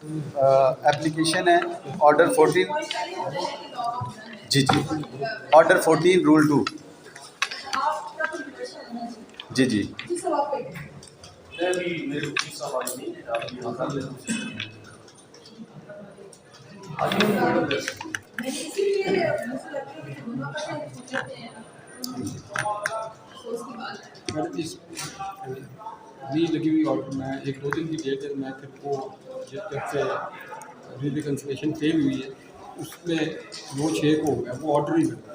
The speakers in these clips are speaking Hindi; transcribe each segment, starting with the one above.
एप्लीकेशन है ऑर्डर 14। जी जी, ऑर्डर 14 रूल 2। जी जी, मैडम इस नहीं लगी हुई ऑर्डर में 1-2 दिन की डेट है, मैं फिर वो जब से रिकन्सिलेशन फेल हुई है उसमें 9/6 को हो गया, वो ऑर्डर ही लगा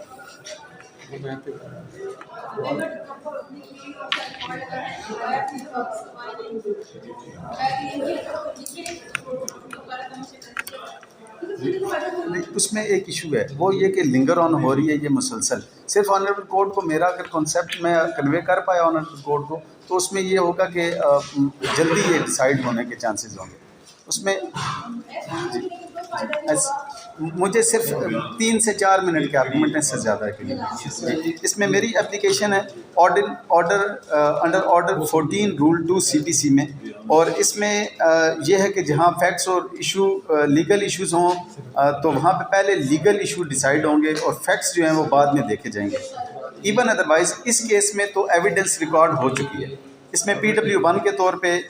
वो मैं फिर नहीं, उसमें एक इशू है, वो ये कि लिंगर ऑन हो रही है ये मुसलसल। सिर्फ ऑनरेबल कोर्ट को मेरा अगर कॉन्सेप्ट मैं कन्वे कर पाया ऑनरेबल कोर्ट को, तो उसमें ये होगा कि जल्दी ये डिसाइड होने के चांसेस होंगे उसमें। जी, मुझे सिर्फ 3 से 4 मिनट के आर्गूमेंट हैं, इससे ज़्यादा है। इसमें मेरी एप्लीकेशन है order under order 14 rule 2 CPC में, और इसमें यह है कि जहाँ फैक्ट्स और इशू लीगल इश्यूज हों तो वहाँ पे पहले लीगल इशू डिसाइड होंगे और फैक्ट्स जो हैं वो बाद में देखे जाएंगे। इवन अदरवाइज़ इस केस में तो एविडेंस रिकॉर्ड हो चुकी है। इसमें PW1 के तौर पे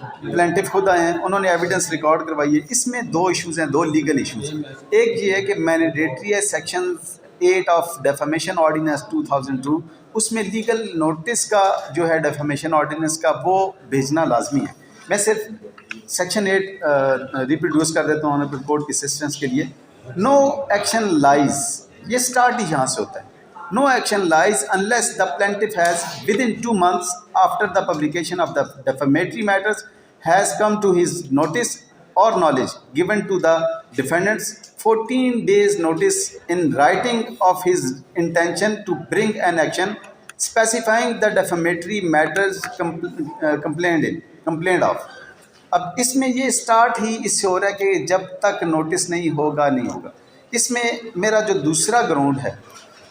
प्लेंटिफ खुद आए हैं, उन्होंने एविडेंस रिकॉर्ड करवाई है। इसमें 2 इश्यूज़ हैं, 2 लीगल इश्यूज़। एक ये है कि मैंडेटरी है सेक्शन 8 ऑफ डेफामेशन ऑर्डिनेंस 2002, उसमें लीगल नोटिस का जो है डेफामेशन ऑर्डिनेंस का वो भेजना लाजमी है। मैं सिर्फ सेक्शन 8 रिप्रोड्यूस कर देता हूँ ऑनरेबल कोर्ट की असिस्टेंस के लिए। नो एक्शन लाइज, ये स्टार्ट ही यहाँ से होता है। No action lies unless the plaintiff has within 2 months after the publication of the defamatory matters has come to his notice or knowledge given to the defendants 14 days notice in writing of his intention to bring an action specifying the defamatory matters complained of। अब इसमें ये स्टार्ट ही इससे हो रहा है कि जब तक नोटिस नहीं होगा नहीं होगा। इसमें मेरा जो दूसरा ग्राउंड है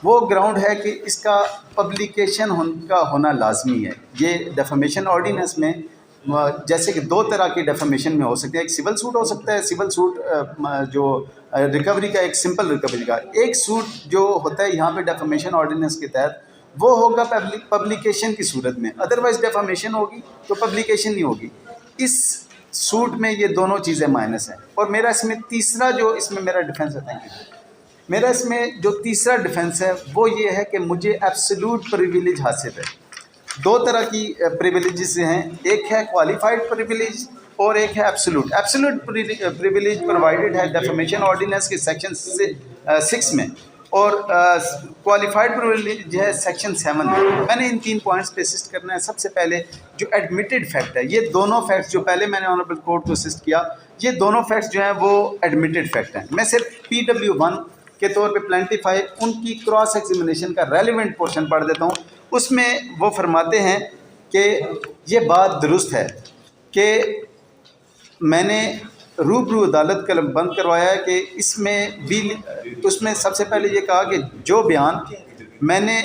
वो ग्राउंड है कि इसका पब्लिकेशन का होना लाजमी है। ये डेफामेशन ऑर्डिनेंस में जैसे कि 2 तरह के डेफामेशन में हो सकते हैं। एक सिविल सूट हो सकता है, सिविल सूट जो रिकवरी का, एक सिंपल रिकवरी का। एक सूट जो होता है यहाँ पे डेफामेशन ऑर्डिनेंस के तहत वो होगा पब्लिकेशन की सूरत में, अदरवाइज डेफामेशन होगी तो पब्लिकेशन नहीं होगी। इस सूट में ये दोनों चीज़ें माइनस हैं। और मेरा इसमें तीसरा जो इसमें मेरा डिफेंस है, थैंक यू, मेरा इसमें जो तीसरा डिफेंस है वो ये है कि मुझे एब्सोल्यूट प्रिविलेज हासिल है। 2 तरह की प्रिविलेजेस हैं, एक है क्वालिफाइड प्रिविलेज और एक है एब्सोल्यूट। एब्सोल्यूट प्रिविलेज प्रोवाइडेड है डेफामेशन ऑर्डिनेंस के सेक्शन 6 में, और क्वालिफाइड प्रिविलेज है सेक्शन 7 में। मैंने इन 3 पॉइंट्स पे असिस्ट करना है। सबसे पहले जो एडमिटेड फैक्ट है, ये दोनों फैक्ट्स जो पहले मैंने ऑनरेबल कोर्ट को असिस्ट किया, ये दोनों फैक्ट्स जो हैं वो एडमिटेड फैक्ट हैं। मैं सिर्फ PW1 के तौर पे प्लेंटिफ आए उनकी क्रॉस एग्जामिनेशन का रेलिवेंट पोर्शन पढ़ देता हूँ। उसमें वो फरमाते हैं कि ये बात दुरुस्त है कि मैंने रूबरू अदालत कलम बंद करवाया है कि इसमें भी, उसमें सबसे पहले ये कहा कि जो बयान मैंने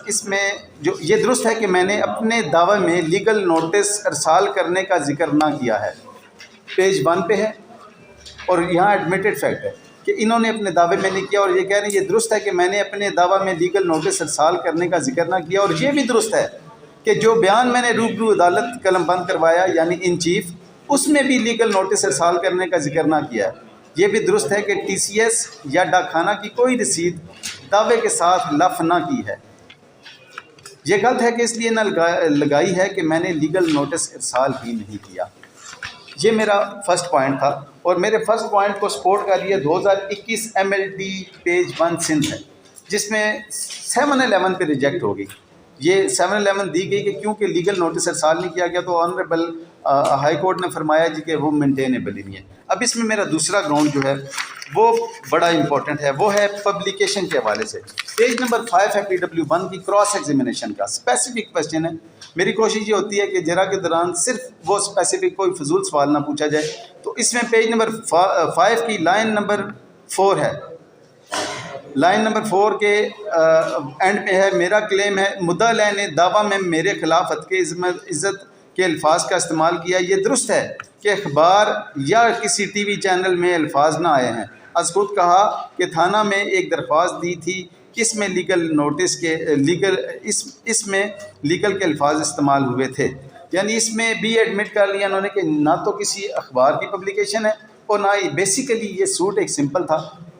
इसमें जो ये दुरुस्त है कि मैंने अपने दावे में लीगल नोटिस अरसाल करने का जिक्र ना किया है। पेज 1 पे है और यहाँ एडमिटेड फैक्ट है कि इन्होंने अपने दावे में नहीं किया, और ये कह रहे हैं ये दुरुस्त है कि मैंने अपने दावा में लीगल नोटिस अरसाल करने का जिक्र ना किया। और ये भी दुरुस्त है कि जो बयान मैंने रूबरू अदालत कलम बंद करवाया यानी इन चीफ, उसमें भी लीगल नोटिस अरसाल करने का जिक्र ना किया है। ये भी दुरुस्त है कि TCS या डाकखाना की कोई रसीद दावे के साथ लफ ना की है। ये गलत है कि इसलिए ना लगाई है कि मैंने लीगल नोटिस अरसाल ही नहीं किया। ये मेरा फर्स्ट पॉइंट था, और मेरे फर्स्ट पॉइंट को सपोर्ट कर रही है 2021 MLD पेज 1 सिंध है, जिसमें 711 पे रिजेक्ट हो गई। ये 711 दी गई कि क्योंकि लीगल नोटिस अरसाल नहीं किया गया, तो ऑनरेबल हाई कोर्ट ने फरमाया जी कि वो मेंटेनेबल ही नहीं है। अब इसमें मेरा दूसरा ग्राउंड जो है वो बड़ा इंपॉर्टेंट है, वो है पब्लिकेशन के हवाले से। पेज नंबर 5 है PW1 की क्रॉस एग्जामिनेशन का स्पेसिफिक क्वेश्चन है। मेरी कोशिश ये होती है कि जरा के दौरान सिर्फ वो स्पेसिफिक कोई फजूल सवाल ना पूछा जाए। तो इसमें पेज नंबर 5 की लाइन नंबर 4 है। लाइन नंबर 4 के एंड पे है, मेरा क्लेम है मुद्दा ने दावा में मेरे खिलाफ हद के इज़्ज़त के अल्फाज का इस्तेमाल किया। ये दुरुस्त है कि अखबार या किसी टीवी चैनल में अल्फाज ना आए हैं। आज खुद कहा कि थाना में एक दरख्वास्त दी थी कि इसमें लीगल नोटिस के इसमें लीगल के अल्फाज इस्तेमाल हुए थे। यानी इसमें भी एडमिट कर लिया उन्होंने कि ना तो किसी अखबार की पब्लिकेशन है और ना ही बेसिकली ये सूट एक सिंपल था।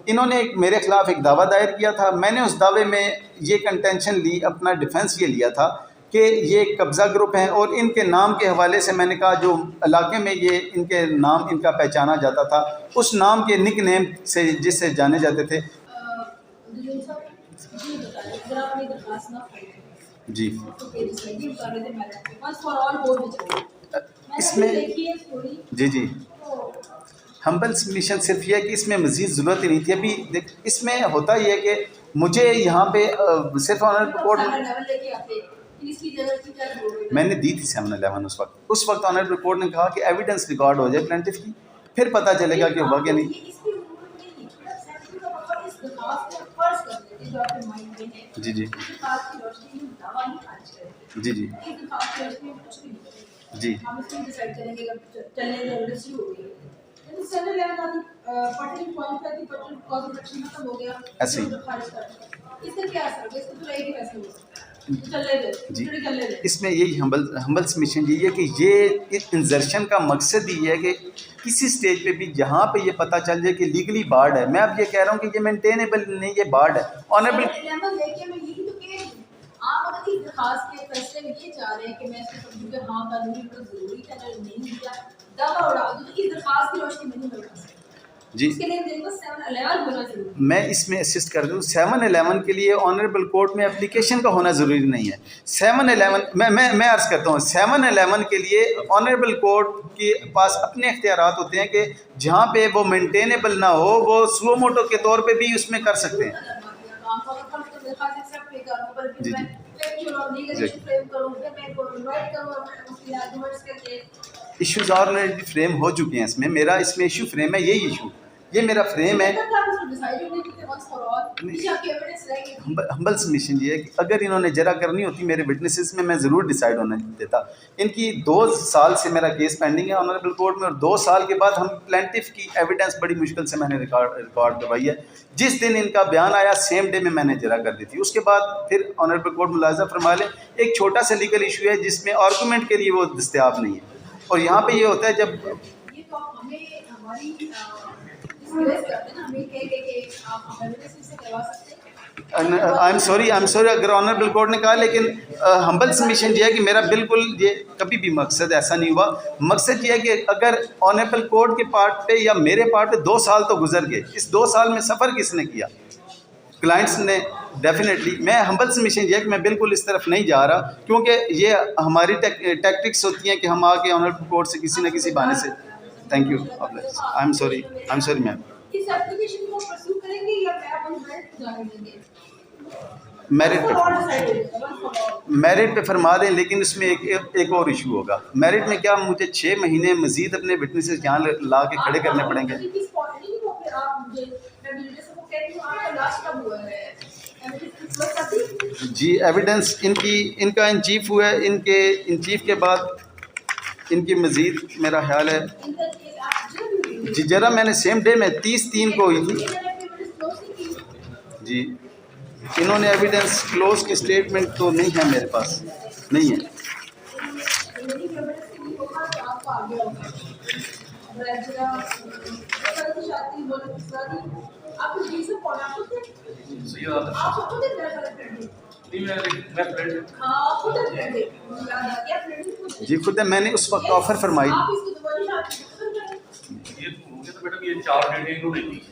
इन्होंने मेरे ख़िलाफ़ एक दावा दायर किया था। मैंने उस दावे में ये कंटेंशन ली, अपना डिफेंस ये लिया था कि ये कब्ज़ा ग्रुप हैं और इनके नाम के हवाले से मैंने कहा जो इलाके में ये इनके नाम इनका पहचाना जाता था उस नाम के निक नेम से जिससे जाने जाते थे। जी इसमें जी हम्बल सबमिशन सिर्फ यह है कि इसमें मज़ीद ज़रूरत ही नहीं थी। अभी इसमें होता ही है कि मुझे यहाँ पे सिर्फ ऑनरेबल कोर्ट मैंने दी थी 711 उस वक्त ऑनरेबल कोर्ट ने कहा कि एविडेंस रिकॉर्ड हो जाए प्लेंटिफ की, फिर पता चलेगा कि हुआ क्या नहीं। जी जी जी जी जी ऐसे जी इसमें यही हम्बल सबमिशन यही है कि ये इंजर्शन का मकसद ही है कि किसी स्टेज पे भी जहाँ पे ये पता चल जाए कि लीगली बार्ड है। मैं अब ये कह रहा हूँ कि ये मेंटेनेबल नहीं, ये बार्ड है। ऑनरेबल आप अगर इस दरखास्त के फैसले में ये चाह रहे हैं कि मैं इसको समझूं कि हाँ कानूनी तो जरूरी था अगर नहीं दिया दावा उड़ा दूं तो इस दरखास्त की रोशनी में नहीं मिल सकती जी। इसके लिए मेरे को 711 होना जरूरी। मैं इसमें असिस्ट कर दूँ 711 के लिए ऑनरेबल कोर्ट में एप्लीकेशन का होना ज़रूरी नहीं है। 711 मैं अर्ज़ करता हूँ 711 के लिए ऑनरेबल कोर्ट के पास अपने इख्तियारात होते हैं कि जहाँ पे वो मेंटेनेबल ना हो वो सुओ मोटो के तौर पे भी उसमें कर सकते हैं। जी इश्यूज ऑलरेडी फ्रेम हो चुके हैं इसमें। मेरा इसमें इशू फ्रेम है, यही इशू ये मेरा फ्रेम है। हम्बल सबमिशन ये है कि अगर इन्होंने जरा करनी होती मेरे विटनेसेस में मैं ज़रूर डिसाइड होने देता। इनकी 2 साल से मेरा केस पेंडिंग है ऑनरेबल कोर्ट में और 2 साल के बाद हम प्लेंटिफ की एविडेंस बड़ी मुश्किल से मैंने रिकॉर्ड करवाई है। जिस दिन इनका बयान आया सेम डे में मैंने जरा कर दी थी। उसके बाद फिर ऑनरेबल कोर्ट मुलाजा फरमा लें एक छोटा सा लीगल इशू है जिसमें आर्गूमेंट के लिए वो दस्तयाब नहीं है। और यहाँ पे ये होता है जब आई एम सॉरी अगर ऑनरेबल कोर्ट ने कहा, लेकिन हम्बल सबमिशन ये है कि मेरा बिल्कुल ये कभी भी मकसद ऐसा नहीं हुआ। मकसद ये है कि अगर ऑनरेबल कोर्ट के पार्ट पे या मेरे पार्ट पे 2 साल तो गुजर गए, इस 2 साल में सफ़र किसने किया? क्लाइंट्स ने। डेफिनेटली मैं हम्बल सबमिशन ये है कि मैं बिल्कुल इस तरफ नहीं जा रहा क्योंकि ये हमारी टैक्टिक्स होती हैं कि हम आके ऑनरेबल कोर्ट से किसी न किसी बहाने से। Thank you. I am sorry ma'am. Merit पे फरमा दें, लेकिन इसमें एक और इशू होगा। मेरिट में क्या मुझे 6 महीने मजीद अपने विटनेसेस यहाँ ला के खड़े करने पड़ेंगे? जी एविडेंस इनका इन चीफ हुआ है। इनके इन चीफ के बाद इनकी मजीद मेरा ख्याल है जी जरा मैंने सेम डे में 30/3 को हुई थी जी। इन्होंने एविडेंस क्लोज की स्टेटमेंट तो नहीं है मेरे पास, नहीं है। जी खुद मैंने उस वक्त ऑफर फरमाई। ये 4 डेटें इन्होंने दी है।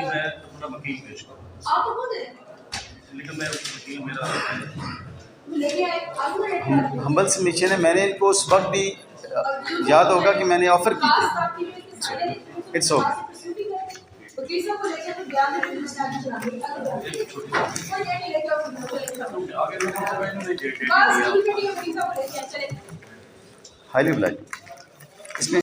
मैं अपना वकील पेश करूँ लेकिन मैं वकील मेरा हम्बल सबमिशन है। मैंने इनको उस वक्त भी याद होगा कि मैंने ऑफर की थी। It's okay. हाईली ब्लाइंड इसमें